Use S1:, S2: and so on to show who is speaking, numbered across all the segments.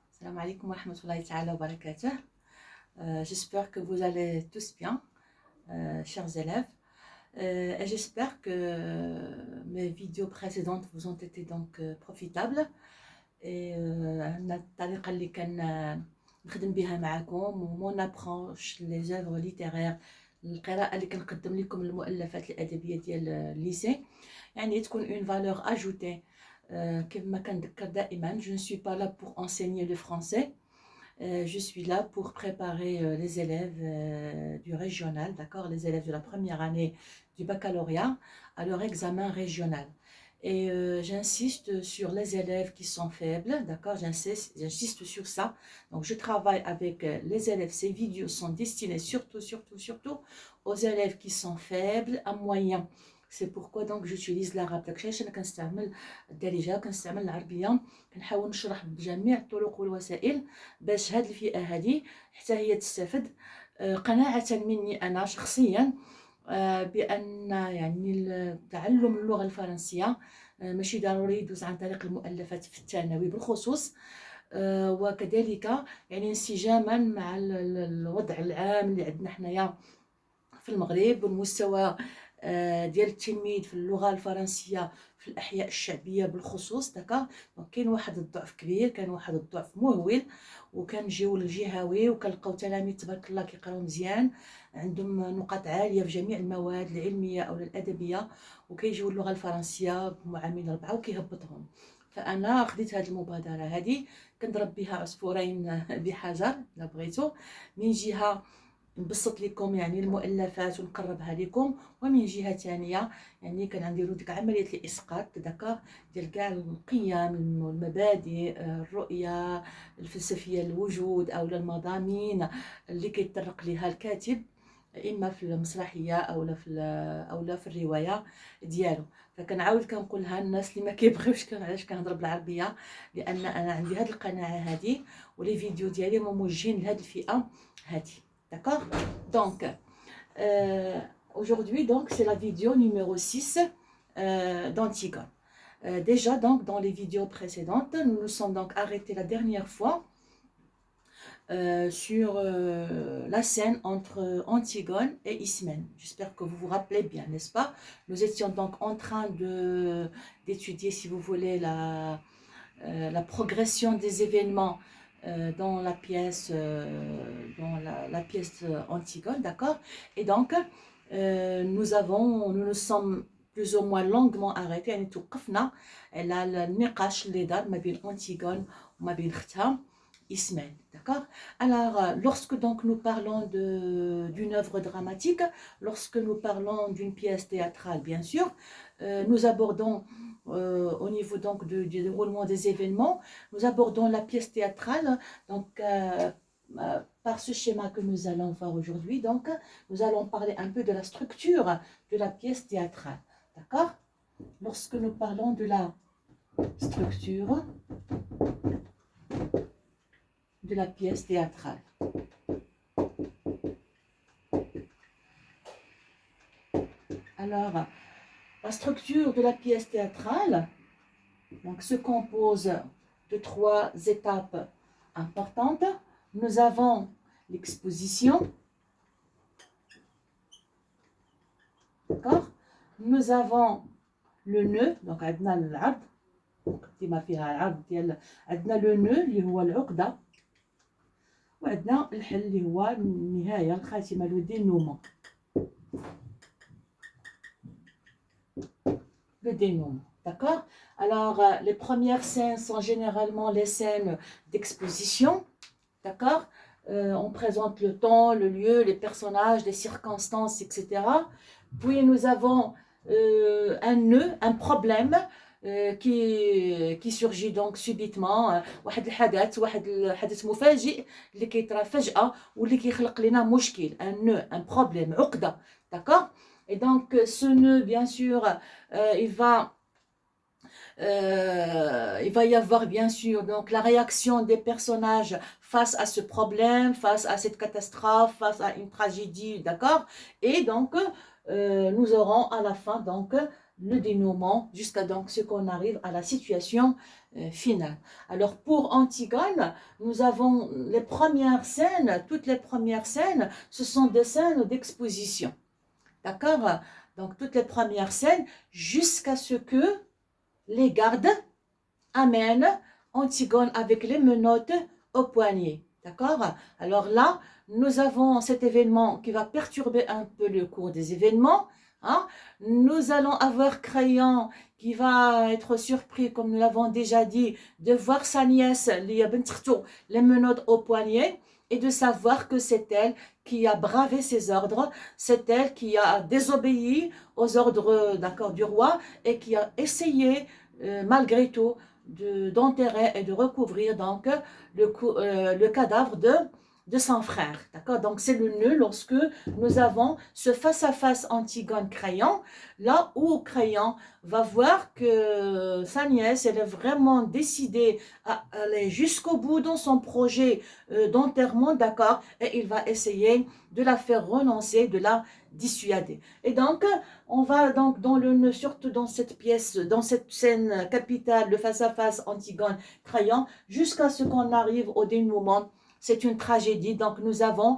S1: Salam alaikum wa rahmatullahi ta'ala wa barakatuh. J'espère que vous allez tous bien, chers élèves. Et j'espère que mes vidéos précédentes vous ont été donc profitables. Et الطريقة اللي نخدم بها معكم ومون ابروش لي زوفر ليتيرير، القراءة اللي كنقدم لكم المؤلفات الأدبية ديال الليسي، يعني تكون اون فالور اجوتي. كما كنذكر دائما، je ne suis pas là pour enseigner le français. Je suis là pour préparer les élèves du régional, d'accord, les élèves de la première année du baccalauréat à leur examen régional. Et j'insiste sur les élèves qui sont faibles, d'accord, j'insiste sur ça. Donc je travaille avec les élèves, ces vidéos sont destinées surtout aux élèves qui sont faibles à moyens. C'est pourquoi donc j'utilise l'arabe. داكشي علاش انا كنستعمل الدارجه وكنستعمل العربيه، كنحاول نشرح بجميع الطرق والوسائل باش هاد الفئه هذه حتى هي تستفد. قناعه مني انا شخصيا بان يعني تعلم اللغه الفرنسيه ماشي ضروري يدوز عن طريق المؤلفات في الثانوي بالخصوص، وكذلك يعني انسجاما مع الوضع العام اللي عندنا حنايا في المغرب والمستوى ديال التلميذ في اللغه الفرنسيه في الاحياء الشعبيه بالخصوص. داكا كاين واحد الضعف كبير، كان واحد الضعف مهول، وكنجيو للجهوي وكنلقاو تلاميذ تبارك الله كيقراو مزيان، عندهم نقاط عاليه في جميع المواد العلميه او الادبيه، وكيجيو اللغه الفرنسيه بمعامل 4 وكيهبطهم. فانا خديت هذه المبادره هذه كنضرب بها عصفورين بحجر الا بغيتو، من جهه نبسط لكم يعني المؤلفات ونقربها لكم، ومن جهه ثانيه يعني كنديروا ديك عمليه الاسقاط داكا ديال كاع القيم المبادئ الرؤيه الفلسفيه الوجود او المضامين اللي كيتطرق لها الكاتب اما في المسرحيه او لا في الروايه ديالو. فكنعاود كنقولها الناس اللي ما كيبغيوش، علاش كنهضر بالعربيه، لان انا عندي هذه القناعه هذه، ولي فيديو ديالي موجهين لهذه الفئه هذه. D'accord? Donc, aujourd'hui, donc, c'est la vidéo numéro 6 d'Antigone. Déjà, donc, dans les vidéos précédentes, nous nous sommes donc arrêtés la dernière fois sur la scène entre Antigone et Ismène. J'espère que vous vous rappelez bien, n'est-ce pas? Nous étions donc en train d'étudier, si vous voulez, la progression des événements dans la pièce Antigone, d'accord. Et donc nous nous sommes plus ou moins longuement arrêtés، يعني توقفنا على النقاش اللي دار ما بين Antigone وما بين اختها Ismène, d'accord. Alors lorsque donc nous parlons d'une œuvre dramatique, lorsque nous parlons d'une pièce théâtrale, bien sûr, nous abordons au niveau donc du déroulement des événements, nous abordons la pièce théâtrale donc par ce schéma que nous allons voir aujourd'hui. Donc nous allons parler un peu de la structure de la pièce théâtrale, d'accord. Lorsque nous parlons de la structure de la pièce théâtrale, alors la structure de la pièce théâtrale donc se compose de 3 étapes importantes. Nous avons l'exposition, d'accord. Nous avons le nœud، donc عندنا العرض، مقدمة فيها العرض ديال، عندنا لو نو اللي هو العقدة، وعندنا الحل اللي هو النهاية الخاتمة لو دينومون. Le dénouement, d'accord. Alors les premières scènes sont généralement les scènes d'exposition, d'accord. On présente le temps, le lieu, les personnages, les circonstances, etc. Puis nous avons un nœud, un problème qui surgit donc subitement، واحد الحدث مفاجئ اللي كيطرا فجأة واللي كيخلق لنا مشكل، un nœud, un problème، عقدة، d'accord. Et donc ce nœud, bien sûr, il va Il va y avoir bien sûr donc la réaction des personnages face à ce problème, face à cette catastrophe, face à une tragédie, d'accord? Et donc, nous aurons à la fin donc le dénouement jusqu'à donc ce qu'on arrive à la situation finale. Alors pour Antigone, nous avons les premières scènes, toutes les premières scènes, ce sont des scènes d'exposition, d'accord? Donc toutes les premières scènes jusqu'à ce que les gardes amènent Antigone avec les menottes au poignet. D'accord? Alors là, nous avons cet événement qui va perturber un peu le cours des événements. Hein? Nous allons avoir Crayon qui va être surpris, comme nous l'avons déjà dit, de voir sa nièce, les menottes au poignet, et de savoir que c'est elle qui a bravé ses ordres, c'est elle qui a désobéi aux ordres d'accord, du roi et qui a essayé malgré tout d'enterrer et de recouvrir donc le cadavre de son frère. D'accord? Donc c'est le nœud lorsque nous avons ce face-à-face Antigone-Crayon, là où Crayon va voir que sa nièce, elle est vraiment décidée à aller jusqu'au bout dans son projet d'enterrement, d'accord? Et il va essayer de la faire renoncer, de la dissuader. Et donc, on va donc surtout dans cette pièce, dans cette scène capitale, le face-à-face Antigone-Crayon, jusqu'à ce qu'on arrive au dénouement. C'est une tragédie, donc nous avons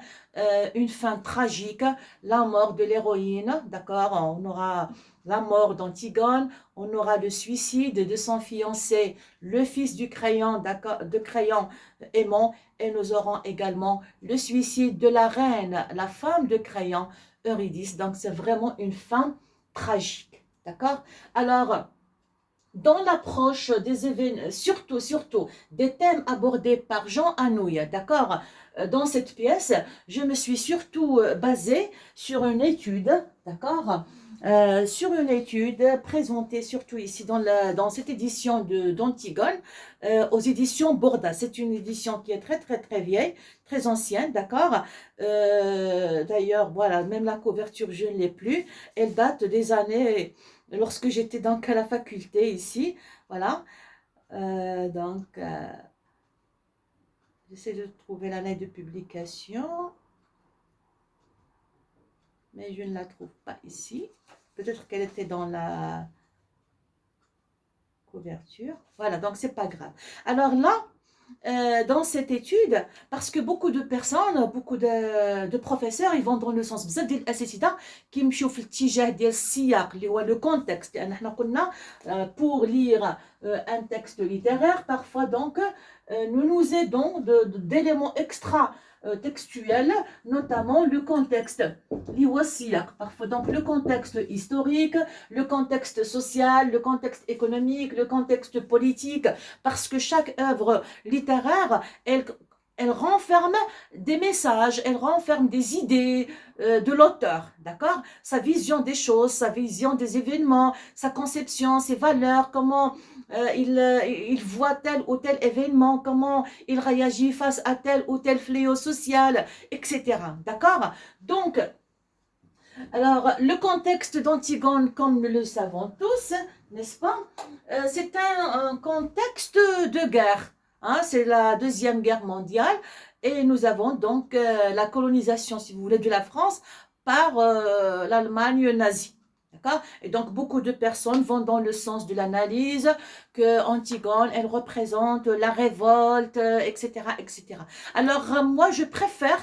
S1: une fin tragique, la mort de l'héroïne, d'accord? On aura la mort d'Antigone, on aura le suicide de son fiancé, le fils du Crayon, de Crayon aimant, et nous aurons également le suicide de la reine, la femme de Crayon, Eurydice. Donc c'est vraiment une fin tragique, d'accord? Alors, dans l'approche des événements, surtout des thèmes abordés par Jean Anouilh, d'accord? Dans cette pièce, je me suis surtout basée sur une étude, d'accord? Sur une étude présentée surtout ici dans cette édition d'Antigone, aux éditions Borda. C'est une édition qui est très vieille, très ancienne, d'accord? D'ailleurs, voilà, même la couverture, je ne l'ai plus. Elle date des années lorsque j'étais donc à la faculté ici, voilà. J'essaie de trouver l'année de publication, mais je ne la trouve pas ici. Peut-être qu'elle était dans la couverture. Voilà, donc c'est pas grave. Alors là, dans cette étude, parce que beaucoup de personnes, beaucoup de professeurs, ils vont dans le sens بزاف ديال الاساتذه كيمشيو في الاتجاه ديال السياق اللي هو le contexte. لان احنا قلنا pour lire un texte littéraire, parfois donc nous nous aidons d'éléments extra textuels, notamment le contexte, parfois donc le contexte historique, le contexte social, le contexte économique, le contexte politique, parce que chaque œuvre littéraire, elle renferme des messages, elle renferme des idées de l'auteur, d'accord? Sa vision des choses, sa vision des événements, sa conception, ses valeurs, comment il voit tel ou tel événement, comment il réagit face à tel ou tel fléau social, etc. D'accord? Donc, alors, le contexte d'Antigone, comme nous le savons tous, n'est-ce pas? C'est un contexte de guerre. Hein, c'est la Deuxième Guerre mondiale et nous avons donc la colonisation, si vous voulez, de la France par l'Allemagne nazie. D'accord? Et donc beaucoup de personnes vont dans le sens de l'analyse que Antigone, elle représente la révolte, etc., etc. Alors moi, je préfère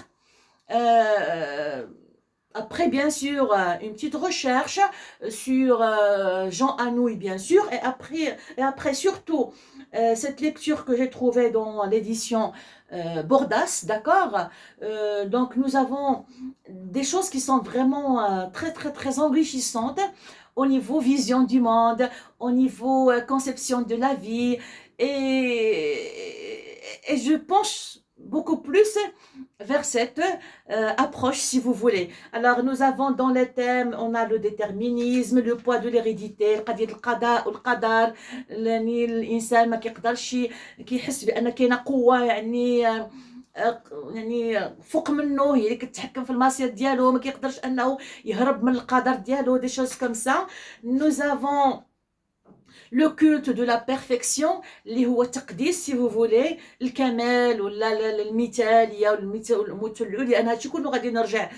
S1: après, bien sûr, une petite recherche sur Jean Anouilh, bien sûr, et après surtout, cette lecture que j'ai trouvée dans l'édition Bordas, d'accord? Donc, nous avons des choses qui sont vraiment très enrichissantes au niveau vision du monde, au niveau conception de la vie, et je penche beaucoup plus vers cette approche, si vous voulez. Alors, nous avons dans les thèmes, on a le déterminisme, le poids de l'hérédité, قضية القضاء والقدر، يعني الإنسان ما كيقدرش كيحس بأن كاينة قوة يعني فوق منه، هي اللي كتحكم في المصير ديالو، ما كيقدرش أنه يهرب من القدر ديالو، des choses comme ça. Nous avons le culte de la perfection, اللي هو التقديس si vous voulez, الكمال ولا المثاليه والمثل العليا. انا هادشي كله غادي نرجع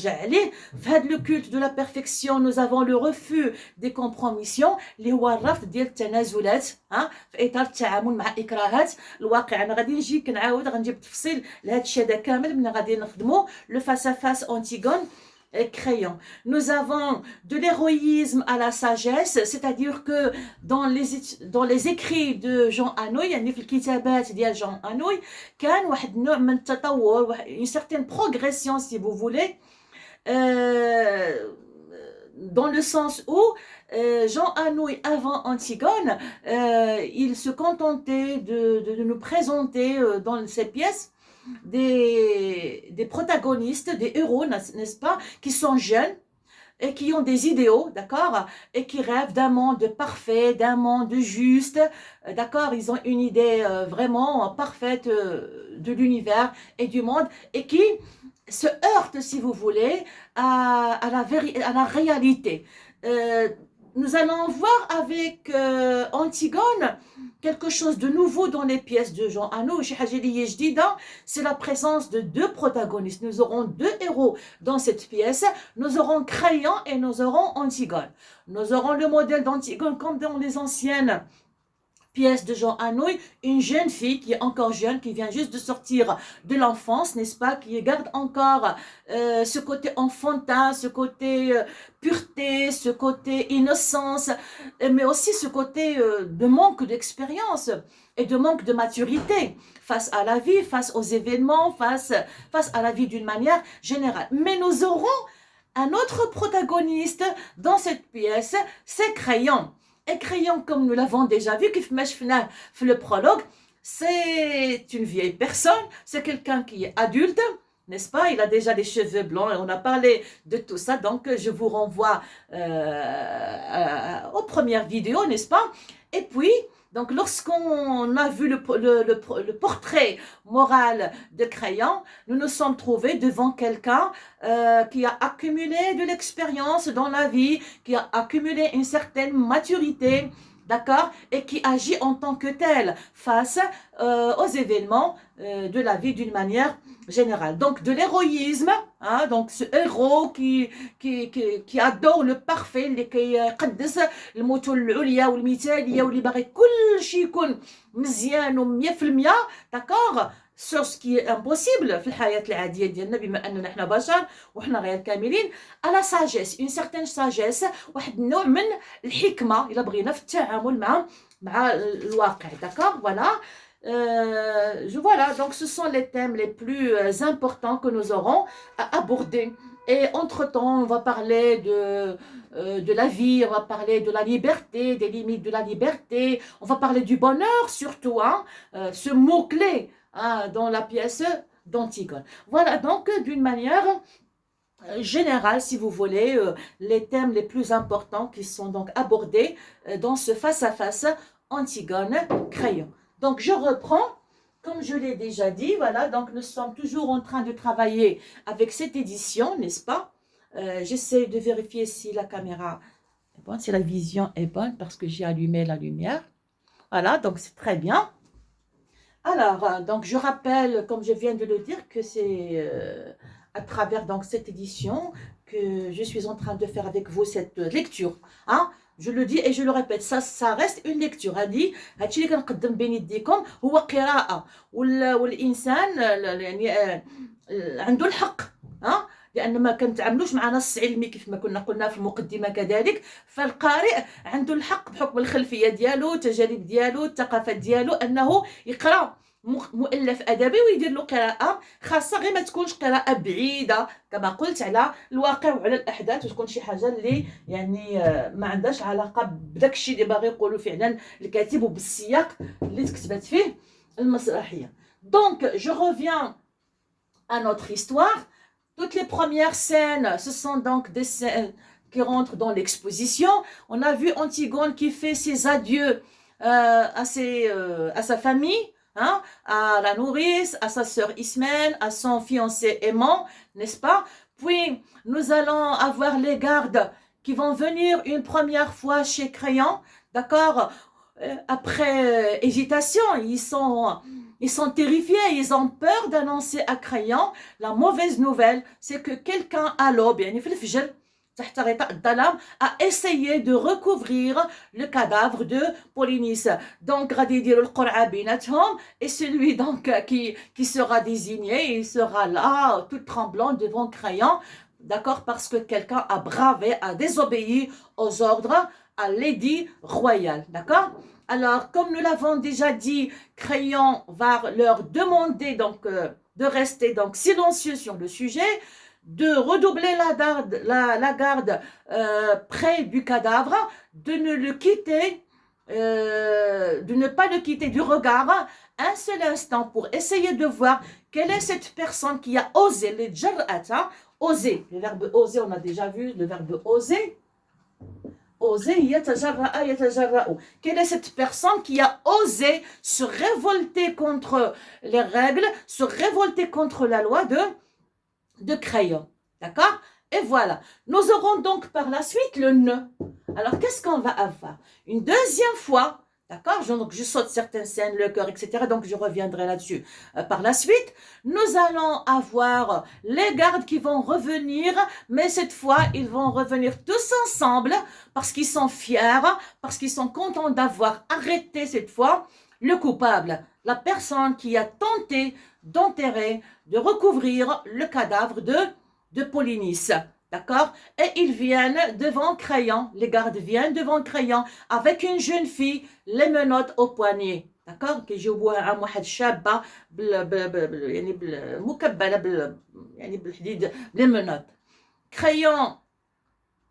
S1: عليه. في هذا le culte de la perfection nous avons le refus des compromissions اللي هو الرفض ديال التنازلات في اطار التعامل مع اكراهات الواقع. انا غادي نجي كنعاود غنجيب تفصيل لهذا الشيء هذا كامل من غادي نخدمو le face à face Antigone et Créon. Nous avons de l'héroïsme à la sagesse, c'est-à-dire que dans les écrits de Jean Hanoï, يعني في الكتابات ديال Jean Hanoï كان واحد النوع من التطور, une certaine progression si vous voulez, dans le sens où Jean Hanoï avant Antigone, il se contentait de nous présenter dans ses pièces des protagonistes, des héros, n'est-ce pas, qui sont jeunes et qui ont des idéaux, d'accord, et qui rêvent d'un monde parfait, d'un monde juste, d'accord, ils ont une idée vraiment parfaite de l'univers et du monde, et qui se heurtent, si vous voulez, à la réalité. Nous allons voir avec Antigone quelque chose de nouveau dans les pièces de Jean Hanoï. C'est la présence de deux protagonistes. Nous aurons deux héros dans cette pièce. Nous aurons Créon et nous aurons Antigone. Nous aurons le modèle d'Antigone comme dans les anciennes pièce de Jean Hanoï, une jeune fille qui est encore jeune, qui vient juste de sortir de l'enfance, n'est-ce pas, qui garde encore ce côté enfantin, ce côté pureté, ce côté innocence, mais aussi ce côté de manque d'expérience et de manque de maturité face à la vie, face aux événements, face à la vie d'une manière générale. Mais nous aurons un autre protagoniste dans cette pièce, c'est Créon. Et Créon, comme nous l'avons déjà vu, le prologue, c'est une vieille personne, c'est quelqu'un qui est adulte, n'est-ce pas? Il a déjà des cheveux blancs et on a parlé de tout ça, donc je vous renvoie aux premières vidéos, n'est-ce pas? Et puis, donc lorsqu'on a vu le portrait moral de Créon, nous nous sommes trouvés devant quelqu'un qui a accumulé de l'expérience dans la vie, qui a accumulé une certaine maturité, d'accord, et qui agit en tant que tel face aux événements de la vie d'une manière générale. Donc de l'héroïsme, donc ce héros qui adore le parfait, اللي كيقدس المثل العليا والمثاليه واللي باغي كل شيء يكون مزيان و100%, d'accord, sur ce qui est impossible في الحياه العاديه ديالنا بما اننا احنا بشر وحنا غير كاملين. à la sagesse, une certaine sagesse, واحد النوع من الحكمه الا بغينا في التعامل مع الواقع, d'accord, voilà. Voilà, donc ce sont les thèmes les plus importants que nous aurons à aborder. Et entre-temps, on va parler de la vie, on va parler de la liberté, des limites de la liberté, on va parler du bonheur surtout, ce mot-clé dans la pièce d'Antigone. Voilà, donc d'une manière générale, si vous voulez, les thèmes les plus importants qui sont donc abordés dans ce face-à-face Antigone-Créon. Donc, je reprends, comme je l'ai déjà dit, voilà, donc nous sommes toujours en train de travailler avec cette édition, n'est-ce pas? J'essaie de vérifier si la caméra est bonne, si la vision est bonne, parce que j'ai allumé la lumière. Voilà, donc c'est très bien. Alors, donc je rappelle, comme je viens de le dire, que c'est à travers donc cette édition que je suis en train de faire avec vous cette lecture, Je le dis et je le répète, ça reste une lecture. هادشي اللي كنقدم بين يديكم هو قراءة, والإنسان يعني عنده الحق, لأن ما كنتعاملوش مع نص علمي كيف ما كنا قلنا في المقدمة كذلك, فالقارئ عنده الحق بحكم الخلفية ديالو, التجارب ديالو, الثقافات ديالو, أنه يقرأ مؤلف ادبي ويدير له قراءه خاصه, غير ما تكونش قراءه بعيده كما قلت على الواقع وعلى الاحداث, وتكون شي حاجه اللي يعني ما عندهاش علاقه بداك الشيء اللي باغي يقولوا فعلا الكاتب وبالسياق اللي تكتبت فيه المسرحيه. Donc je reviens à notre histoire. Toutes les premières scènes, ce sont donc des scènes qui rentrent dans l'exposition. On a vu Antigone qui fait ses adieux à sa famille, à la nourrice, à sa sœur Ismène, à son fiancé aimant, n'est-ce pas? Puis nous allons avoir les gardes qui vont venir une première fois chez Crayon, d'accord, après hésitation, ils sont terrifiés, ils ont peur d'annoncer à Crayon la mauvaise nouvelle, c'est que quelqu'un à l'aube, يعني في الفجر تحت غطاء الظلام, a essayé de recouvrir le cadavre de Polynice. Donc, غادي يديروا القرعة بيناتهم, et celui donc qui sera désigné, il sera là, tout tremblant devant Crayon, d'accord, parce que quelqu'un a bravé, a désobéi aux ordres à l'édit royal, d'accord. Alors, comme nous l'avons déjà dit, Crayon va leur demander donc de rester donc silencieux sur le sujet, de redoubler la garde près du cadavre, de ne pas le quitter du regard un seul instant pour essayer de voir quelle est cette personne qui a osé, les jar'ata, oser. Le verbe oser, on a déjà vu le verbe oser. Oser, yatajarra'a, yatajarra'u. Quelle est cette personne qui a osé se révolter contre les règles, se révolter contre la loi de Crayon. D'accord? Et voilà. Nous aurons donc par la suite le ne. Alors, qu'est-ce qu'on va avoir? Une deuxième fois, d'accord? Donc, je saute certaines scènes, le cœur, etc. Donc, je reviendrai là-dessus par la suite. Nous allons avoir les gardes qui vont revenir, mais cette fois, ils vont revenir tous ensemble parce qu'ils sont fiers, parce qu'ils sont contents d'avoir arrêté cette fois le coupable, la personne qui a tenté d'enterrer, de recouvrir le cadavre de Polynice. D'accord? Et ils viennent devant Crayon, les gardes viennent devant Crayon avec une jeune fille, les menottes au poignet. d'accord كيجيبوها عن واحد شابه يعني مكبله يعني بالحديد les menottes. Crayon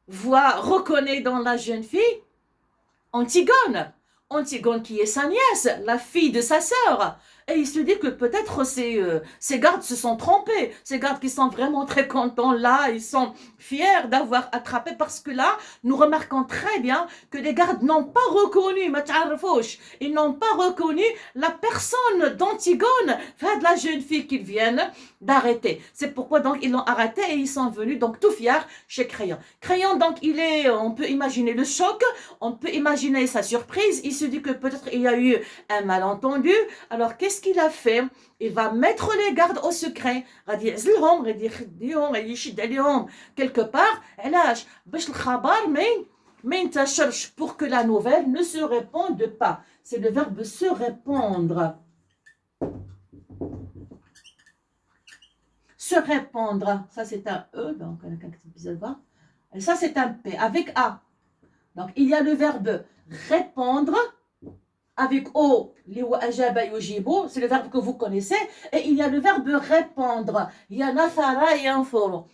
S1: reconnaît dans la jeune fille Antigone. Antigone qui est sa nièce, la fille de sa sœur. Et il se dit que peut-être ces gardes se sont trompés. Ces gardes qui sont vraiment très contents là, ils sont fiers d'avoir attrapé parce que là, nous remarquons très bien que les gardes n'ont pas reconnu, ils n'ont pas reconnu la personne d'Antigone, de la jeune fille qu'ils viennent d'arrêter. C'est pourquoi donc ils l'ont arrêté et ils sont venus donc tout fiers chez Crayon. Crayon donc on peut imaginer le choc, on peut imaginer sa surprise. Il se dit que peut-être il y a eu un malentendu. Alors qu'est-ce qu'il a fait? Il va mettre les gardes au secret. quelque part. Pour que la nouvelle ne se répande pas. C'est le verbe se répandre. Se répandre, ça c'est un E, donc et ça c'est un P avec A. Donc il y a le verbe répandre avec O, c'est le verbe que vous connaissez, et il y a le verbe répandre. Il y a nathara et un foro.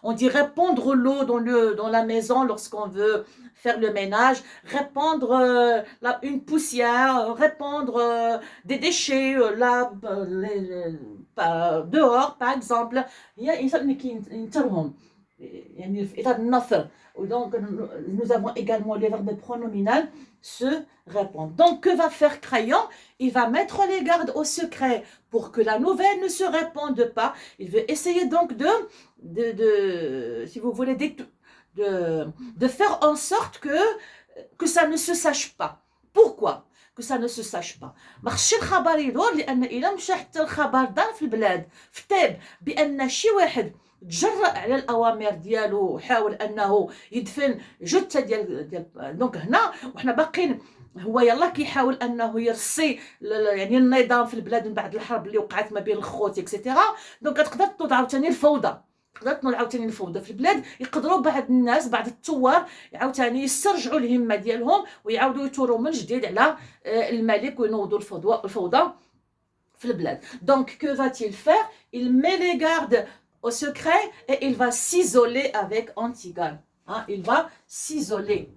S1: On dit répandre l'eau dans la maison lorsqu'on veut faire le ménage, répandre une poussière, répandre des déchets dehors par exemple. Il y a une donc nous avons également le verbe pronominal se répondre. Donc que va faire Crayon? Il va mettre les gardes au secret pour que la nouvelle ne se répande pas. Il veut essayer donc si vous voulez, de faire en sorte que ça ne se sache pas. Pourquoi que ça ne se sache pas؟ ما خصش الخبر يدور لان الا مشى حتى الخبر دار في البلاد فتاب بان شي واحد تجرأ على الاوامر ديالو وحاول انه يدفن جثه ديال دونك هنا وحنا باقيين هو يلا كيحاول انه يرصي يعني النظام في البلاد من بعد الحرب اللي وقعت ما بين الخوت اكسيتيرا. دونك تقدر تنوض عاوتاني الفوضى، في البلاد. يقدروا بعض الناس بعض الثوار عاوتاني يسترجعوا الهمه ديالهم ويعاودوا يثوروا من جديد على الملك وينوضوا الفوضى في البلاد. Donc que va-t-il faire? Il met les gardes au secret et il va s'isoler avec Antigone. Il va s'isoler.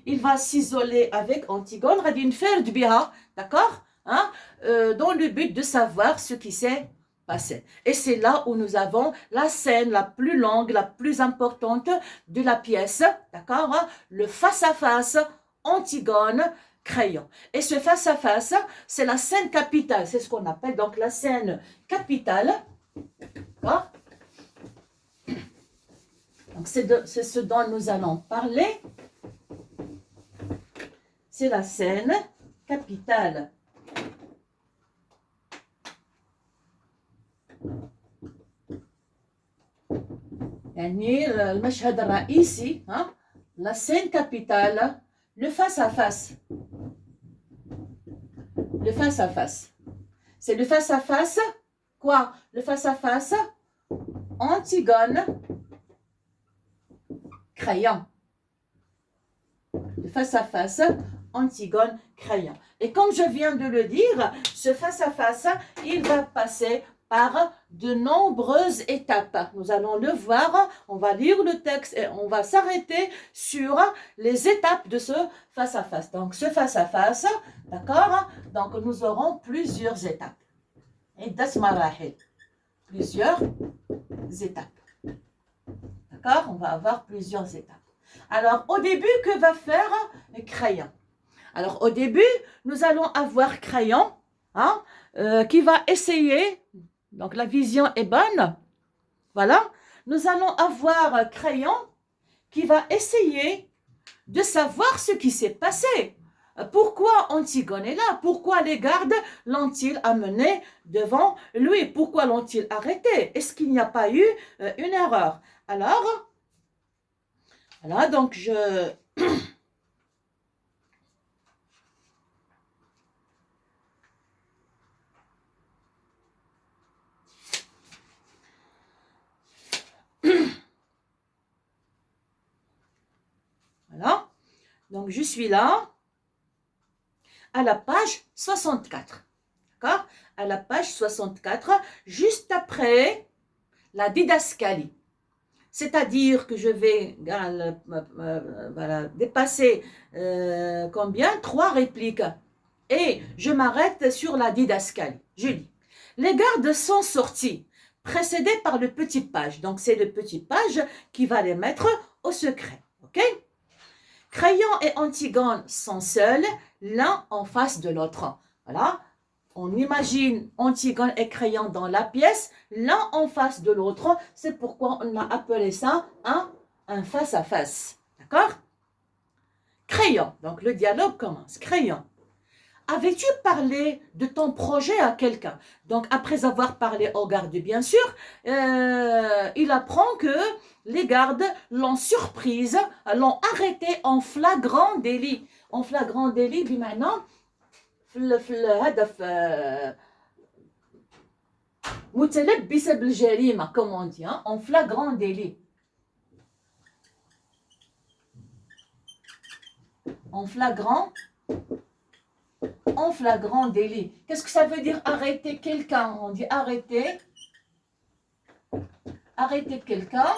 S1: Il va s'isoler avec Antigone, d'accord, dans le but de savoir ce qui s'est passé. Et c'est là où nous avons la scène la plus longue, la plus importante de la pièce, d'accord, le face-à-face Antigone Crayon. Et ce face-à-face, c'est la scène capitale, c'est ce qu'on appelle donc la scène capitale, d'accord. Donc, c'est ce dont nous allons parler. C'est la scène capitale. يعني المشهد الرئيسي la scène capitale, le face-à-face. Le face-à-face. C'est le face-à-face. Quoi? Le face-à-face. Antigone. Crayon. Le face-à-face. Antigone. Crayon. Et comme je viens de le dire, ce face-à-face, il va passer par de nombreuses étapes. Nous allons le voir, on va lire le texte et on va s'arrêter sur les étapes de ce face-à-face. Donc, ce face-à-face, d'accord? Donc, nous aurons plusieurs étapes. Et plusieurs étapes. D'accord? On va avoir plusieurs étapes. Alors, au début, que va faire Crayon? Alors, au début, nous allons avoir Crayon qui va essayer. Donc, la vision est bonne. Voilà. Nous allons avoir Crayon qui va essayer de savoir ce qui s'est passé. Pourquoi Antigone est là? Pourquoi les gardes l'ont-ils amené devant lui? Pourquoi l'ont-ils arrêté? Est-ce qu'il n'y a pas eu une erreur? Alors, voilà, donc voilà. Donc, je suis là, à la page 64. D'accord? À la page 64, juste après la didascalie. C'est-à-dire que je vais voilà, dépasser combien? 3 répliques. Et je m'arrête sur la didascalie. Je dis, les gardes sont sortis, précédés par le petit page. Donc, c'est le petit page qui va les mettre au secret. OK? Crayon et Antigone sont seuls, l'un en face de l'autre. Voilà. On imagine Antigone et Crayon dans la pièce, l'un en face de l'autre. C'est pourquoi on a appelé ça un face-à-face. D'accord? Crayon. Donc, le dialogue commence. Crayon. Avais-tu parlé de ton projet à quelqu'un? Donc, après avoir parlé aux gardes, bien sûr, il apprend que les gardes l'ont surprise, l'ont arrêté en flagrant délit. En flagrant délit, بمعنى في الهدف متلبسة بالجريمة, comme on dit, en flagrant délit. En flagrant délit. Qu'est-ce que ça veut dire arrêter quelqu'un? On dit arrêter quelqu'un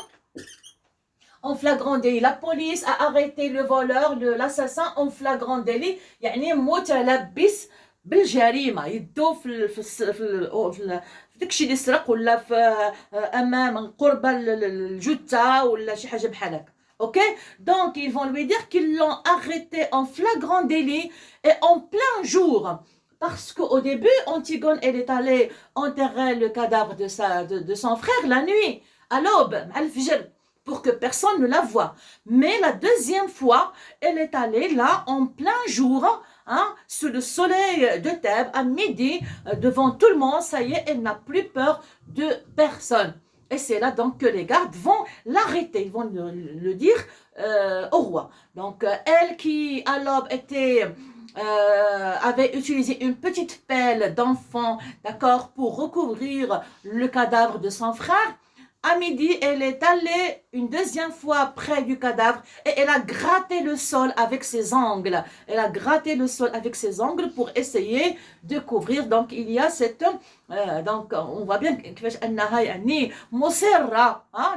S1: en flagrant délit. La police a arrêté le voleur, l'assassin en flagrant délit. يعني متلبس بالجريمة. يدو في داكشي اللي سرق ولا في امام قرب الجثة ولا شي حاجة بحال هكا. Ok? Donc, ils vont lui dire qu'ils l'ont arrêté en flagrant délit et en plein jour. Parce qu'au début, Antigone, elle est allée enterrer le cadavre de son frère la nuit, à l'aube, pour que personne ne la voie. Mais la deuxième fois, elle est allée là en plein jour, sous le soleil de Thèbes, à midi, devant tout le monde. Ça y est, elle n'a plus peur de personne. Et c'est là donc que les gardes vont l'arrêter, ils vont le dire au roi. Donc elle qui à l'aube avait utilisé une petite pelle d'enfant, d'accord, pour recouvrir le cadavre de son frère. À midi, elle est allée une deuxième fois près du cadavre et elle a gratté le sol avec ses ongles. Elle a gratté le sol avec ses ongles pour essayer de couvrir. Donc, il y a cette... donc, on voit bien qu'elle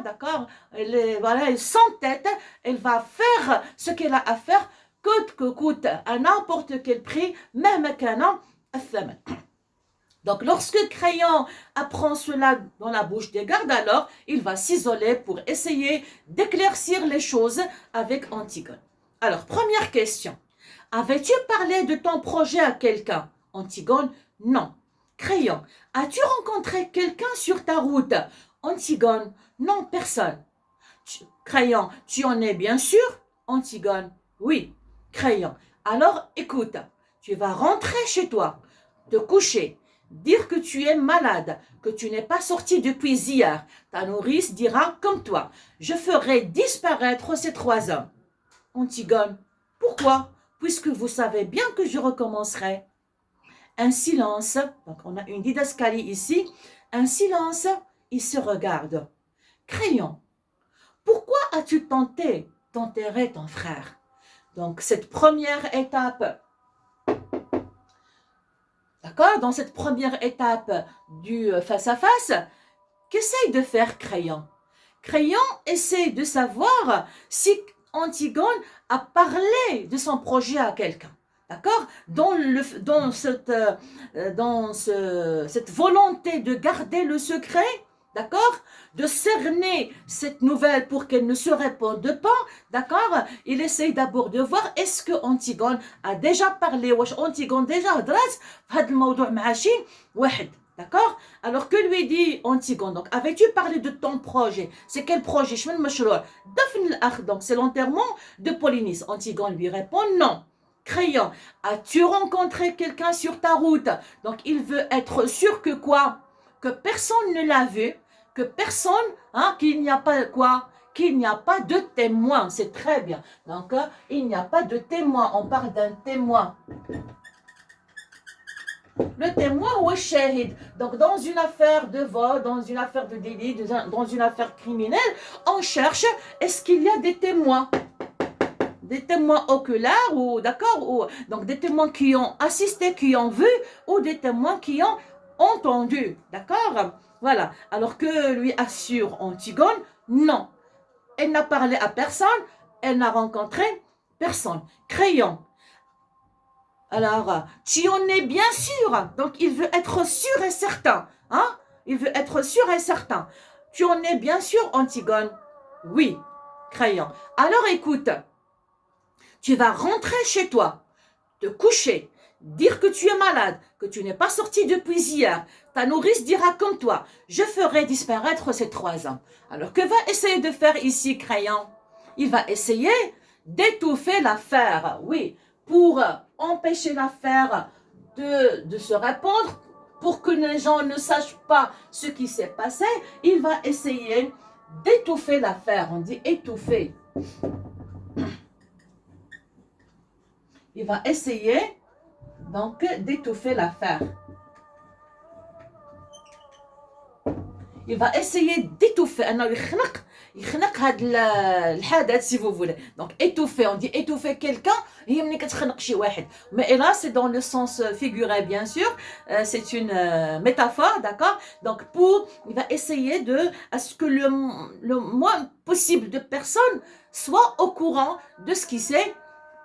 S1: d'accord, elle s'entête, elle va faire ce qu'elle a à faire, coûte que coûte, à n'importe quel prix, même qu'un an, Donc, lorsque Crayon apprend cela dans la bouche des gardes, alors il va s'isoler pour essayer d'éclaircir les choses avec Antigone. Alors, première question. Avais-tu parlé de ton projet à quelqu'un? Antigone, non. Crayon, as-tu rencontré quelqu'un sur ta route? Antigone, non, personne. Crayon, tu en es bien sûr? Antigone, oui. Crayon, alors écoute, tu vas rentrer chez toi, te coucher, dire que tu es malade, que tu n'es pas sorti depuis hier. Ta nourrice dira comme toi, je ferai disparaître ces 3 hommes. Antigone, pourquoi? Puisque vous savez bien que je recommencerai. Un silence, donc on a une didascalie ici, un silence, il se regarde. Crayon, pourquoi as-tu tenté d'enterrer ton frère? Donc cette première étape, d'accord, dans cette première étape du face-à-face, qu'essaye de faire Crayon? Crayon essaie de savoir si Antigone a parlé de son projet à quelqu'un. D'accord? Cette volonté de garder le secret, d'accord? De cerner cette nouvelle pour qu'elle ne se répande pas, d'accord? Il essaye d'abord de voir est-ce que Antigone a déjà parlé, ou Antigone déjà هضرات في هذا الموضوع مع شي واحد. D'accord? Alors que lui dit Antigone, donc avais-tu parlé de ton projet? C'est quel projet? Donc c'est l'enterrement de Polynice. Antigone lui répond non. Crayon, as-tu rencontré quelqu'un sur ta route? Donc il veut être sûr que quoi? Que personne ne l'a vu, que personne, qu'il n'y a pas quoi? Qu'il n'y a pas de témoin. C'est très bien. Donc il n'y a pas de témoin. On parle d'un témoin. Le témoin ou le shahid. Donc, dans une affaire de vol, dans une affaire de délit, dans une affaire criminelle, on cherche, est-ce qu'il y a des témoins? Des témoins oculaires, ou d'accord, donc des témoins qui ont assisté, qui ont vu, ou des témoins qui ont entendu, d'accord? Voilà. Alors que lui assure Antigone, non. Elle n'a parlé à personne, elle n'a rencontré personne. Crayon. Alors, tu en es bien sûr. Donc, il veut être sûr et certain. Il veut être sûr et certain. Tu en es bien sûr, Antigone? Oui. Crayon. Alors, écoute. Tu vas rentrer chez toi, te coucher, dire que tu es malade, que tu n'es pas sorti depuis hier. Ta nourrice dira comme toi, je ferai disparaître ces 3 hommes. Alors, que va essayer de faire ici, Crayon? Il va essayer d'étouffer l'affaire. Oui. Pour empêcher l'affaire de se répandre, pour que les gens ne sachent pas ce qui s'est passé, il va essayer d'étouffer l'affaire. On dit étouffer. Il va essayer donc d'étouffer l'affaire. Il va essayer d'étouffer. يخنق هذا الحدث si vous voulez. Donc étouffer, on dit étouffer quelqu'un, هي ملي كتخنق شي واحد. Mais là c'est dans le sens figuré bien sûr, c'est une métaphore, d'accord? Donc il va essayer à ce que le moins possible de personnes soient au courant de ce qui s'est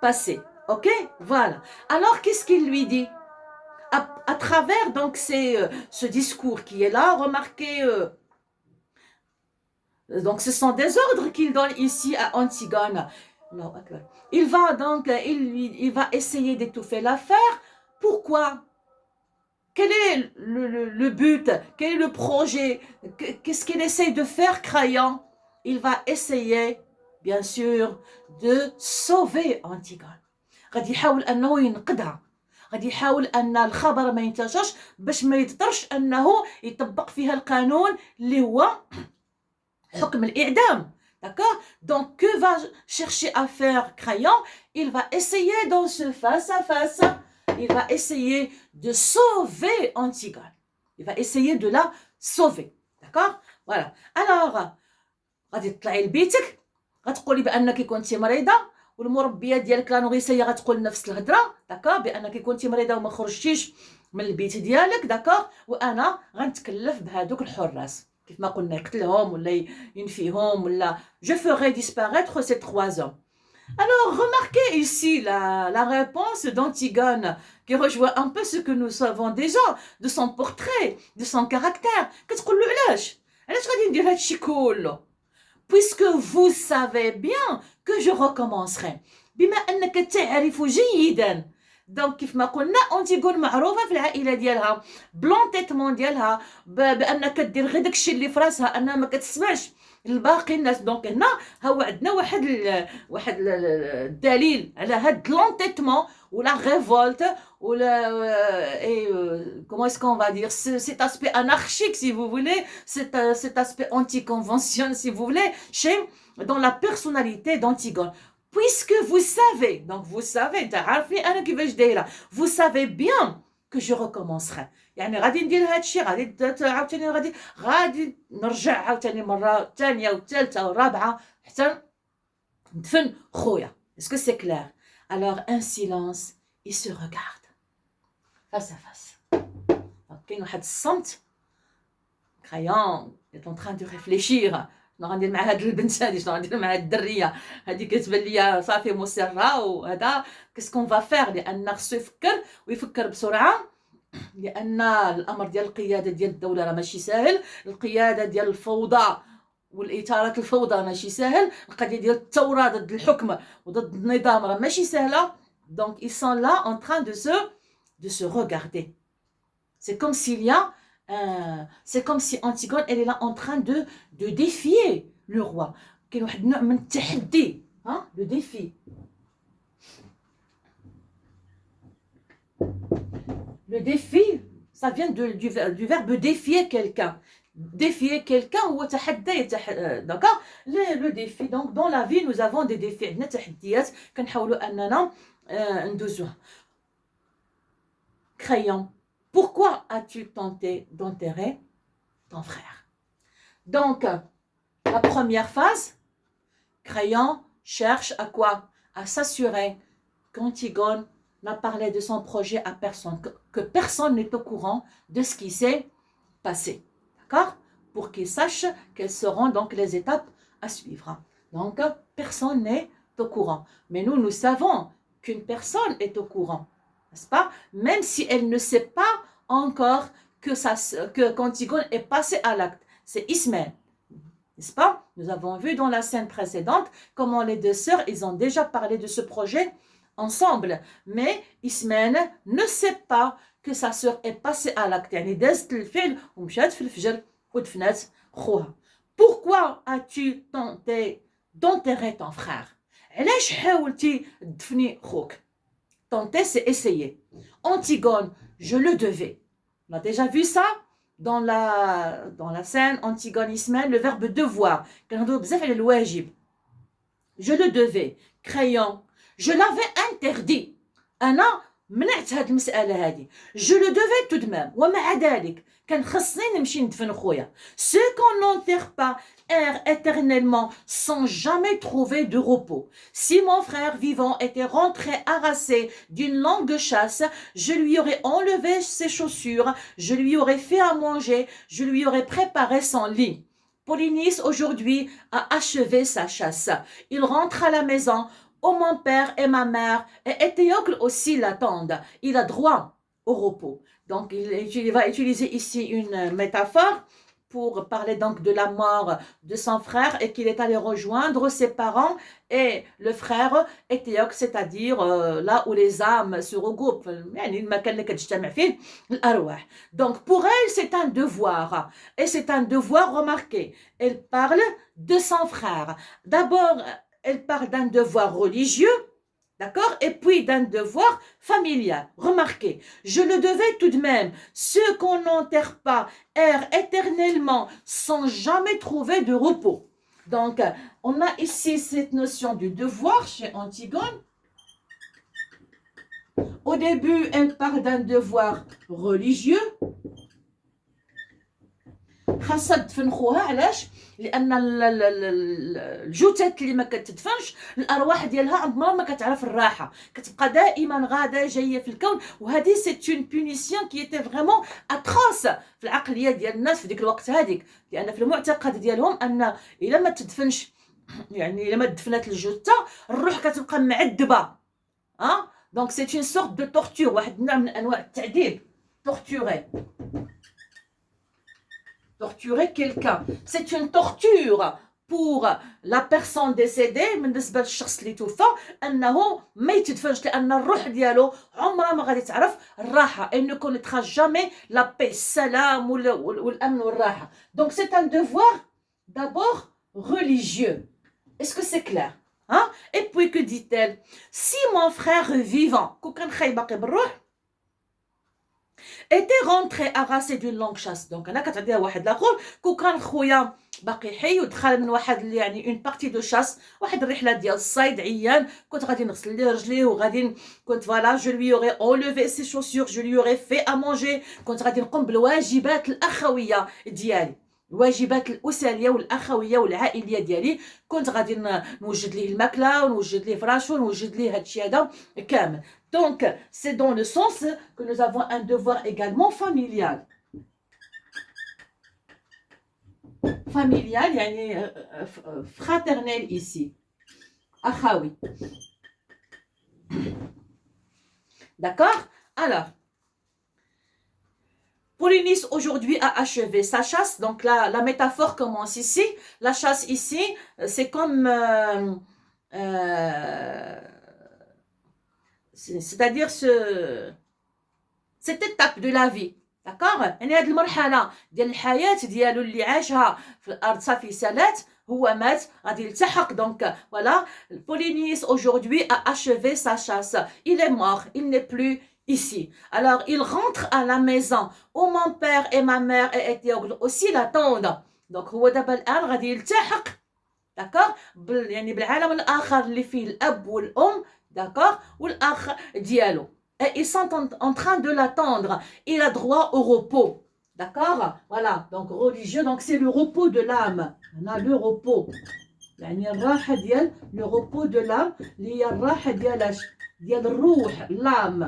S1: passé. OK? Voilà. Alors qu'est-ce qu'il lui dit? À travers donc ce discours qui est là, remarquez donc ce sont des ordres qu'il donne ici à Antigone. Il va donc, il va essayer d'étouffer l'affaire. Pourquoi? Quel est le but? Quel est le projet? Qu'est-ce qu'il essaye de faire, Crayon? Il va essayer, bien sûr, de sauver Antigone. غادي يحاول أنه ينقذها. غادي يحاول أن الخبر ما ينتشرش باش ما يضطرش أنه يطبق فيها القانون اللي هو حكم الإعدام. D'accord? Donc, que va chercher à faire Crayon? Il va essayer dans ce face-à-face, il va essayer de sauver Antigone. Il va essayer de la sauver. D'accord? Voilà. Alors, غادي تطلعي لبيتك، غتقولي بأنك كنتي مريضة، والمربية ديالك لا نوغيسية غتقول نفس الهضرة، داكوغ، بأنك كنتي مريضة وما خرجتيش من البيت ديالك، داكوغ، وأنا غنتكلف بهادوك الحراس. كيف ما قلنا يقتلهم ولا ينفيهم ولا je ferai disparaître ces 3 hommes. Alors remarquez ici la réponse d'Antigone qui rejoint un peu ce que nous savons déjà de son portrait, de son caractère. كتقول له علاش غادي ندير هادشي كله؟ puisque vous savez bien que je recommencerai. بما أنك تعرف جيدا. دونك كيف ما قلنا أنتيغون معروفه في العائله ديالها بلونتيتمون ديالها بانها كدير غير داكشي اللي في راسها، انها ما كتسمعش الباقي الناس. دونك هنا هو عندنا واحد الدليل على هاد لونتيتمون ولا ريفولت ولا comment est-ce qu'on va dire cet aspect anarchique si vous voulez, cet aspect anticonventionnel si vous voulez, dans la personnalité d'Antigone. Puisque vous savez, donc vous savez, vous savez bien que je recommencerai. يعني غادي ندير هذا الشيء، غادي عاوتاني غادي نرجع عاوتاني مره ثانيه والثالثه والرابعه حتى ندفن خويا. Est-ce que c'est clair? Alors un silence, il se regarde face à face. كاين واحد الصمت. Crayon est en train de réfléchir. شنو غندير مع هاد البنت هادي، شنو غندير مع هاد الدريه هادي، كتبان ليا صافي مسره وهذا كسكون فا فيغ، لان خصو يفكر ويفكر بسرعه، لان الامر ديال القياده ديال الدوله راه ماشي ساهل، القياده ديال الفوضى والاطارات الفوضى ماشي ساهل، القضيه ديال الثوره ضد الحكم وضد النظام راه ماشي سهله. دونك ils sont là en train de se regarder. C'est comme s'il y a c'est comme si Antigone elle est là en train de défier le roi. كاين واحد النوع من التحدي، ها، le défi. Le défi, ça vient du verbe défier quelqu'un. Défier quelqu'un ou تحدي، d'accord. Le défi, donc dans la vie nous avons des défis، عندنا تحديات كنحاولوا اننا ندوزوها. Crayon, pourquoi as-tu tenté d'enterrer ton frère? Donc la première phase, Crayon cherche à quoi? À s'assurer qu'Antigone n'a parlé de son projet à personne, que personne n'est au courant de ce qui s'est passé, d'accord? Pour qu'il sache quelles seront donc les étapes à suivre. Donc personne n'est au courant, mais nous savons qu'une personne est au courant, n'est-ce pas? Même si elle ne sait pas encore qu'Antigone est passé à l'acte. C'est Ismène, n'est-ce pas? Nous avons vu dans la scène précédente comment les deux sœurs, ils ont déjà parlé de ce projet ensemble, mais Ismène ne sait pas que sa sœur est passée à l'acte. يعني دازت الفعل ومشات في الفجر ودفنات خوها. Pourquoi as-tu tenté d'enterrer ton frère? علاش حاولتي تدفني خوك؟ Tenter, c'est essayer. Antigone, je le devais. On a déjà vu ça dans la scène Antigone Ismène, le verbe devoir. Je le devais. Crayon, je l'avais interdit. أنا منعت هاد المسألة هادي. Je le devais tout de même. ومع ذلك كان خصني نمشي ندفن خويا. Ceux qu'on n'enterre pas errent éternellement sans jamais trouver de repos. Si mon frère vivant était rentré harassé d'une longue chasse, je lui aurais enlevé ses chaussures, je lui aurais fait à manger, je lui aurais préparé son lit. Polynice aujourd'hui a achevé sa chasse. Il rentre à la maison où mon père et ma mère et Éthéocle aussi l'attendent. Il a droit au repos. Donc il va utiliser ici une métaphore pour parler donc de la mort de son frère et qu'il est allé rejoindre ses parents et le frère Éthéocle, c'est-à-dire là où les âmes se regroupent. Donc pour elle, c'est un devoir. Et c'est un devoir remarqué. Elle parle de son frère. D'abord, elle parle d'un devoir religieux, d'accord? Et puis d'un devoir familial. Remarquez, je le devais tout de même. Ceux qu'on n'enterre pas errent éternellement sans jamais trouver de repos. Donc, on a ici cette notion du devoir chez Antigone. Au début, elle parle d'un devoir religieux. خاصة تدفن خوها، علاش؟ لأن الجثث اللي ما كتدفنش الأرواح ديالها عمرها ما كتعرف الراحة، كتبقى دائما غادة جاية في الكون، وهذه سي اون بونيسيون كي ايتي فريمون اتروس في العقلية ديال الناس في ديك الوقت هذيك، لأن في المعتقد ديالهم أن إلا ما تدفنش، يعني إلا ما دفنت الجثة الروح كتبقى معذبة، دونك سي اون سورت دو تورتور، واحد النوع من أنواع التعذيب، torturer. Torturer quelqu'un, c'est une torture pour la personne décédée. بالنسبة للشخص اللي توفى أنه ما يتدفنش، لأن الروح ديالو عمرها ما غادي تعرف الراحة. Elle ne connaîtra jamais la paix, السلام والأمن والراحة. Donc c'est un devoir d'abord religieux. Est-ce que c'est clair? Hein? Et puis que dit-elle? Si mon frère vivant, était rentré harassé d'une longue chasse. Donc انا كتعطيها واحد الاخر كون كان خويا باقي حي ودخل من واحد يعني اون بارتي دو شاس واحد الرحله ديال الصيد عيان كنت غادي نغسل ليه رجليه وغادي كنت فوالا جو لوي اوري اونليفي سي شوسور جو لوي اوري في ا مونجي كنت غادي نقوم بالواجبات الاخويه ديالي الواجبات الاسريه والاخويه والعائليه ديالي كنت غادي نوجد ليه الماكله ونوجد ليه فراشو ونوجد ليه هادشي هذا كامل. Donc c'est dans le sens que nous avons un devoir également familial. Familial يعني fraternel ici. Akhawi. D'accord? Alors Polynice aujourd'hui a achevé sa chasse. Donc la métaphore commence ici. La chasse ici, c'est comme c'est-à-dire cette étape de la vie. D'accord? يعني هذه المرحلة ديال الحياة ديالو اللي عاشها في الأرض صافي سالات هو مات غادي يلتحق. Donc voilà, Polynice aujourd'hui a achevé sa chasse. Il est mort, il n'est plus ici. Alors il rentre à la maison où mon père et ma mère et Éthiopie aussi l'attendent. Donc هو دابا الآن غادي يلتحق d'accord يعني بالعالم الآخر اللي فيه الأب والأم d'accord والأخ ديالو. Et ils sont en train de l'attendre. Il a droit au repos. D'accord? Voilà. Donc, religieux, donc c'est le repos de l'âme. On a le repos. يعني الراحة ديال le repos de l'âme اللي هي الراحة ديال الروح l'âme.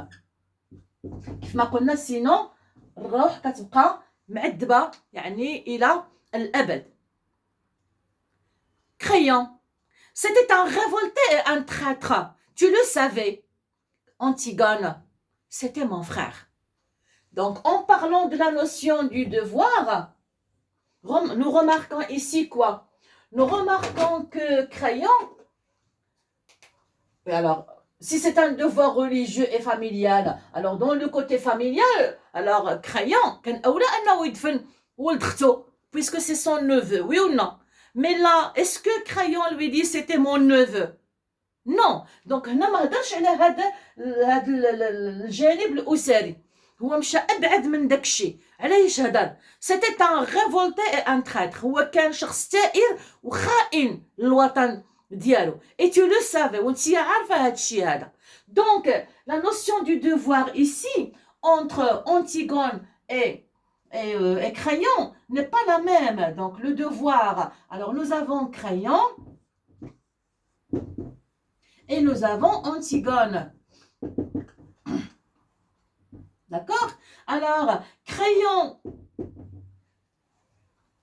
S1: كيف ما قلنا سينو الروح كتبقى معذبة يعني إلى الأبد. Crayon. C'était un révolté et un traître. Tu le savais. Antigone, c'était mon frère. Donc, en parlant de la notion du devoir, nous remarquons ici quoi? Nous remarquons que Crayon, alors, si c'est un devoir religieux et familial, alors dans le côté familial, alors Crayon, puisque c'est son neveu, oui ou non? Mais là, est-ce que Crayon lui dit c'était mon neveu? Non. Donc هنا ما هضرش على هذا الجانب الاسري هو مشى ابعد من داكشي. علاش هضر؟ c'était un révolté et un traître. هو كان شخص ثائر وخائن للوطن ديالو. Et tu le savais وانت عارفه هذا الشيء هذا. Donc la notion du devoir ici entre Antigone et Crayon n'est pas la même. Donc le devoir, alors nous avons Crayon et nous avons Antigone. D'accord? Alors, Crayon,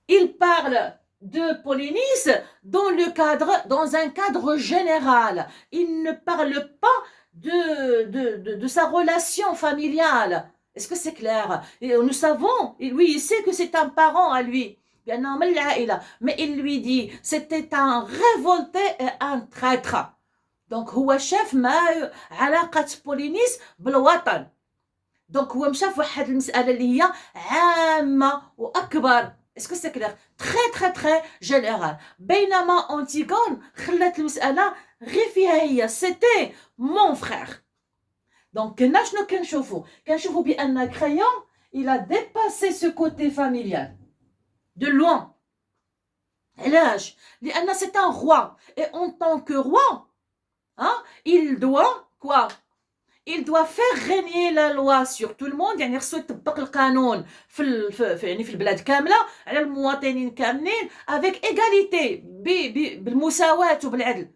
S1: il parle de Polynice dans un cadre général. Il ne parle pas de sa relation familiale. Est-ce que c'est clair? Et nous savons, lui, il sait que c'est un parent à lui. Mais il lui dit, c'était un révolté et un traître. Donc هو شاف ما علاقة بولينيس بالوطن. دونك هو مشى في واحد المسألة اللي هي عامة وأكبر. اسكو سي كلير؟ تري تري تري جينيرال. بينما أنتيغون خلات المسألة غير فيها هي سيتي مون فخير. دونك كنا شنو كنشوفو بأن كريون il a dépassé ce côté familial de loin. علاش؟ لأن c'est un roi et en tant que roi hein, il doit quoi? Il doit faire régner la loi sur tout le monde. يعني خصو يطبق القانون يعني في البلاد كامله على المواطنين كاملين avec égalité بالمساواة وبالعدل.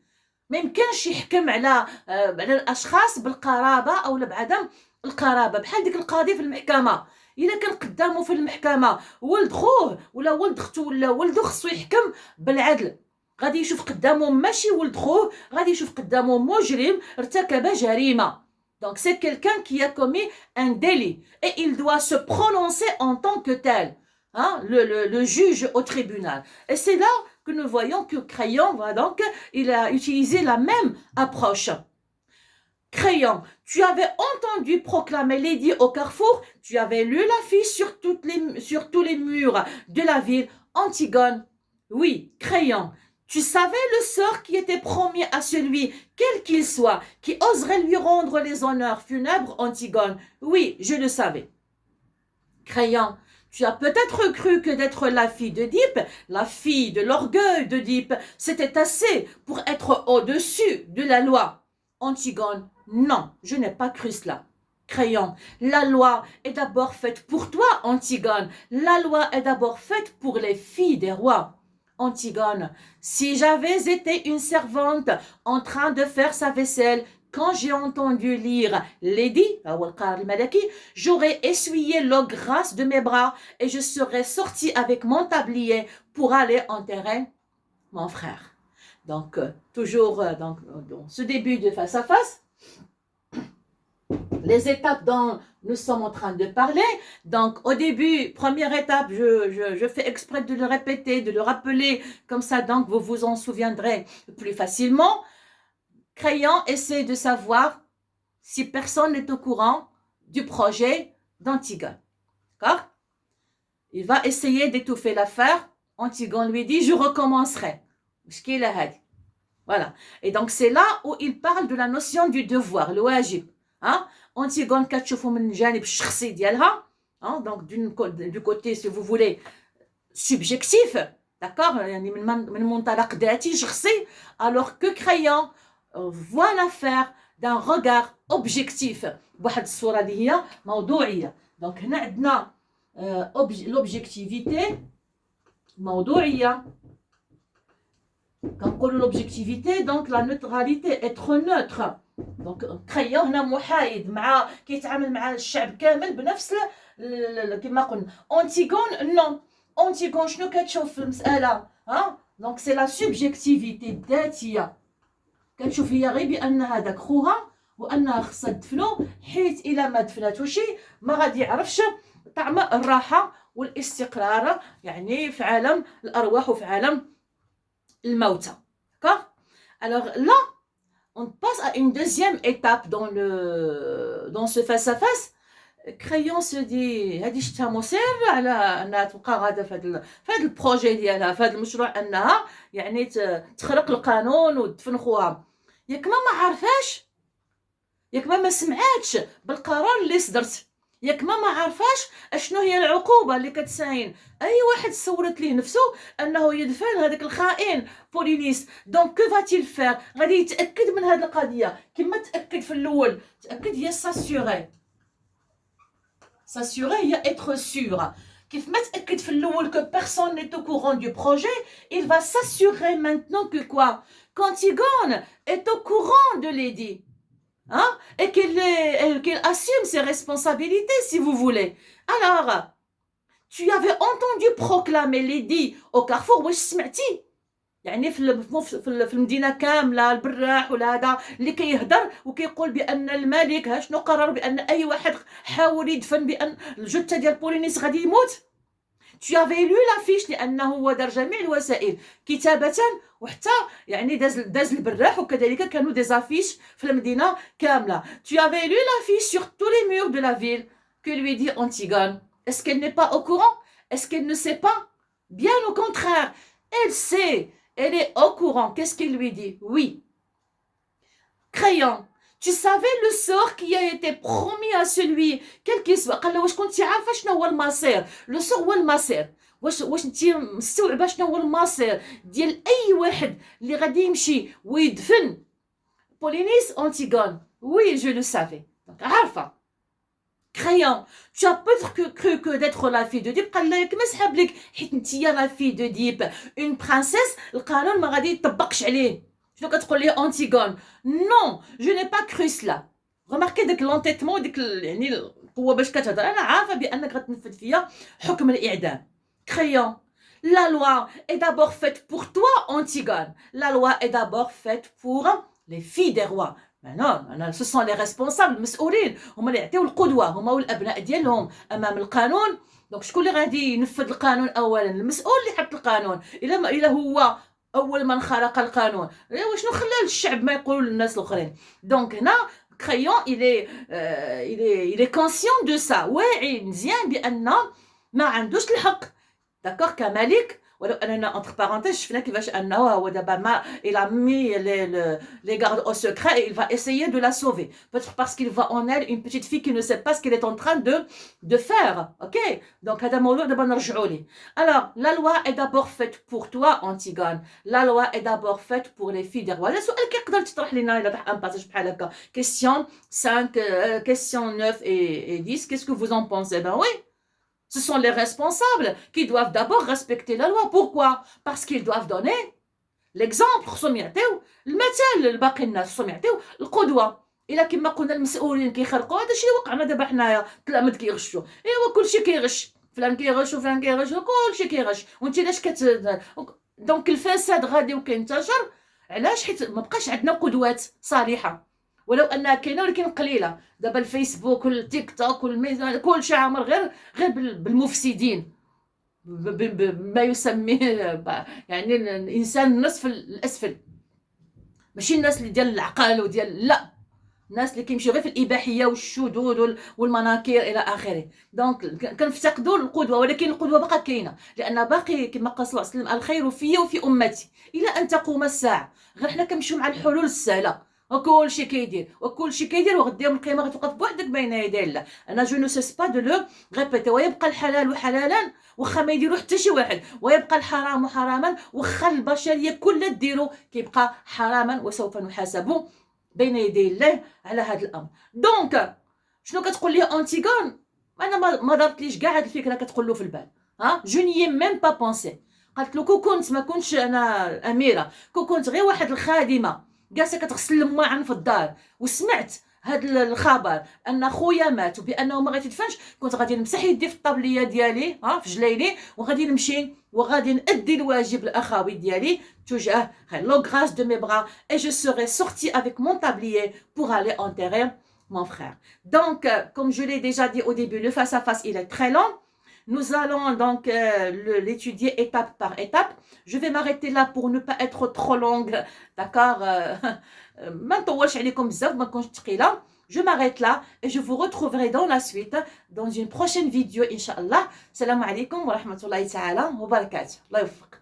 S1: ما يمكنش يحكم على الاشخاص بالقرابه او بعدم القرابه. بحال ديك القاضي في المحكمه الا كان قدامه في المحكمه ولد خوه ولا ولد اختو ولا ولدو خصو يحكم بالعدل. غادي يشوف قدامه ماشي ولد خوه غادي يشوف قدامه مجرم ارتكب جريمه. Donc c'est quelqu'un qui a commis un délit et il doit se prononcer en tant que tel, hein, le juge au tribunal. Et c'est là que nous voyons que Crayon, voilà, donc il a utilisé la même approche. Crayon, tu avais entendu proclamer l'édit au carrefour, tu avais lu l'affiche sur tous les murs de la ville. Antigone, Oui, Crayon. Tu savais le sort qui était promis à celui, quel qu'il soit, qui oserait lui rendre les honneurs funèbres, Antigone. Oui, je le savais. Crayon. Tu as peut-être cru que d'être la fille d'Oedipe, la fille de l'orgueil d'Oedipe, c'était assez pour être au-dessus de la loi. Antigone. Non, je n'ai pas cru cela. Crayon. La loi est d'abord faite pour toi, Antigone. La loi est d'abord faite pour les filles des rois. Antigone. Si j'avais été une servante en train de faire sa vaisselle, quand j'ai entendu lire Lady, j'aurais essuyé l'eau grasse de mes bras et je serais sortie avec mon tablier pour aller enterrer mon frère. Donc, toujours dans ce début de face à face, les étapes dont nous sommes en train de parler. Donc, au début, première étape, je fais exprès de le répéter, de le rappeler, comme ça, donc, vous vous en souviendrez plus facilement. Crayon essaie de savoir si personne n'est au courant du projet d'Antigone. D'accord? Il va essayer d'étouffer l'affaire. Antigone lui dit, je recommencerai. Voilà. Et donc, c'est là où il parle de la notion du devoir, le wajib. Hein? Antigone كتشوفوا من الجانب الشخصي ديالها, hein? Donc du côté, si vous voulez, subjectif, d'accord, من منطلق ذاتي شخصي, alors que Crayon voit l'affaire d'un regard objectif بواحد الصورة اللي هي موضوعية. Donc هنا عندنا l'objectivité موضوعية. Quand on parle de l'objectivité, donc la neutralité, être neutre. Donc Crayon هنا محايد مع كيتعامل مع الشعب كامل بنفس كما قلنا. Antigone non. Antigone شنو كتشوف في المسألة؟ ها؟ Donc c'est la subjectivité الذاتية. كتشوف هي غير بأن هذاك خوها وأنها خصها تدفنو, حيت إلا ما دفناتوش ما غادي يعرفش طعم الراحة والاستقرار, يعني في عالم الأرواح وفي عالم الموتى. D'accord? Alors là, on passe à une deuxième étape dans ce face-à-face. Crayon se dit هذه شتها مصر على انها تبقى غاده في هذا البروجي ديالها, في هذا المشروع, انها يعني تخرق القانون وتدفن خوها. ياك ما عارفاش, ياك ما سمعاتش بالقرار اللي صدرت, ياك ما عارفاش اشنو هي العقوبه اللي كتساين اي واحد صورت ليه نفسه انه يدفن هذاك الخائن بولينيس. دونك كو فاتيل فير, غادي يتاكد من هذه القضيه كما تاكد في الاول. تاكد هي ساسيوري. S'assurer, il y a être sûr. كيف ما تأكد في الأول que personne n'est au courant du projet, il va s'assurer maintenant que quoi? Qu'Antigone est au courant de Lady. Hein? Et qu'il assume ses responsabilités, si vous voulez. Alors, tu avais entendu proclamer Lady au carrefour, واش سمعتي؟ يعني في المدينه كامله البراح ولا هذا اللي كيهضر وكيقول بان الملك ها شنو قرر بان اي واحد حاول يدفن بان الجثه ديال بولينيس غادي يموت. tu avais lu l'affiche لانه هو دار جميع الوسائل كتابه, وحتى يعني داز البراح, وكذلك كانوا دي زافيش في المدينه كامله. tu avais lu l'affiche sur tous les murs de la ville. Que lui dit Antigone? Est-ce qu'elle n'est pas au courant? Est-ce qu'elle ne sait pas? Bien au contraire, elle sait. Elle est au courant. Qu'est-ce qu'il lui dit? Oui. Crayon, tu savais le sort qui a été promis à celui, quel qu'il soit. قال له واش كنتي عارفه شنو هو المصير؟ لو سور هو المصير. واش انتي مستوعبه شنو هو المصير ديال اي واحد اللي غادي يمشي ويدفن بولينيس Antigone? Oui, je le savais. Donc عارفه. Crayon, tu as peut-être cru que d'être la fille d'Oedipe, قال لك ما سحب لك حيت نتيا la fille d'Oedipe, une princesse, القانون ما غادي يطبقش عليه. شنو كتقول لي Antigone? Non, je n'ai pas cru cela. remarquez داك l'entêtement, ديك يعني القوه باش كتهضر. انا عارفه بانك غتنفذ فيا حكم الاعدام. Crayon, la loi est d'abord faite pour toi, Antigone. La loi est d'abord faite pour les filles des rois. Non, ce sont les responsables المسؤولين, هما اللي يعطيو القدوه, هما والابناء ديالهم امام القانون. دونك شكون اللي غادي ينفذ القانون اولا؟ المسؤول اللي حط القانون. الا هو اول من خرق القانون, وشنو خلى الشعب ما يقولوا للناس الاخرين؟ دونك هنا Crayon il est conscient de ça, واعي مزيان بان ما عندوش الحق, داكوغ, كملك ولو اننا entre parenthèses شفنا كيفاش انه هو دابا ما il a mis les gardes au secret et il va essayer de la sauver, peut-être parce qu'il voit en elle une petite fille qui ne sait pas ce qu'elle est en train de faire. OK, donc هذا موضوع دابا نرجعوا ليه. Alors la loi est d'abord faite pour toi Antigone, la loi est d'abord faite pour les filles des rois. هذا سؤال كيقدر تطرح لنا الا طرح ان باساج بحال هكا. Question 5 question 9 et 10, qu'est-ce que vous en pensez? Ben oui, ce sont les responsables qui doivent d'abord respecter la loi. Pourquoi? Parce qu'ils doivent donner l'exemple. خصهم يعطيو المثال لباقي الناس، خصهم يعطيو القدوه. الا كما قلنا المسؤولين كيخرقوا، هذا الشيء وقعنا دابا حنايا، التلاميذ كيغشوا، ايوا كلشي كيغش، فلان كيغش وفلان كيغش وكلشي كيغش، وانت علاش دونك الفساد غادي وكينتشر. علاش؟ حيت ما بقاش عندنا قدوات صالحه، ولو انها كاينه ولكن قليله. دابا الفيسبوك والتيك توك والميزان كلشي عامر غير بالمفسدين، بما يسميه يعني الانسان النصف الاسفل، ماشي الناس اللي ديال العقل وديال، لا، الناس اللي كيمشيو غير في الاباحيه والشذوذ والمناكير الى اخره. دونك كنفتقدوا القدوه، ولكن القدوه باقا كاينه، لان باقي كما قال صلى الله عليه وسلم الخير في وفي امتي الى ان تقوم الساعه. غير حنا كنمشيو مع الحلول السهله، وكلشي كيدير وغدا يوم القيامه غتوقف بوحدك بين يدي الله. انا جو نو سيس با دو لو ريبيتي. ويبقى الحلال حلالا واخا ما يديرو حتى شي واحد، ويبقى الحرام حراما واخا البشريه كلها ديرو، كيبقى حراما، وسوف نحاسب بين يدي الله على هذا الامر. دونك شنو كتقول لي انتيغون؟ انا ما دارتليش كاع هاد الفكره كتقول له في البال. جو ني ميم با بونسي. قالت له كو كنت ما كنتش انا اميره، كو كنت غير واحد الخادمه جالسه كتغسل الماعن في الدار وسمعت هذا الخبر ان خويا مات وبانه ما غيتدفنش، كنت غادي نمسح يدي في الطابليه ديالي في جليلي، وغادي نمشي وغادي نأدي الواجب الاخوي ديالي تجاه لو غراس دو مي برا، et je serai sortie avec mon tablier pour aller enterrer mon frère. Donc comme je l'ai déjà dit au début, le face à face il est très long. Nous allons donc l'étudier étape par étape. Je vais m'arrêter là pour ne pas être trop longue, d'accord. ما نطولش عليكم بزاف، ما نكونش ثقيله. Je m'arrête là et je vous retrouverai dans la suite dans une prochaine vidéo إن شاء الله. السلام عليكم ورحمة الله تعالى وبركاته. الله يوفق.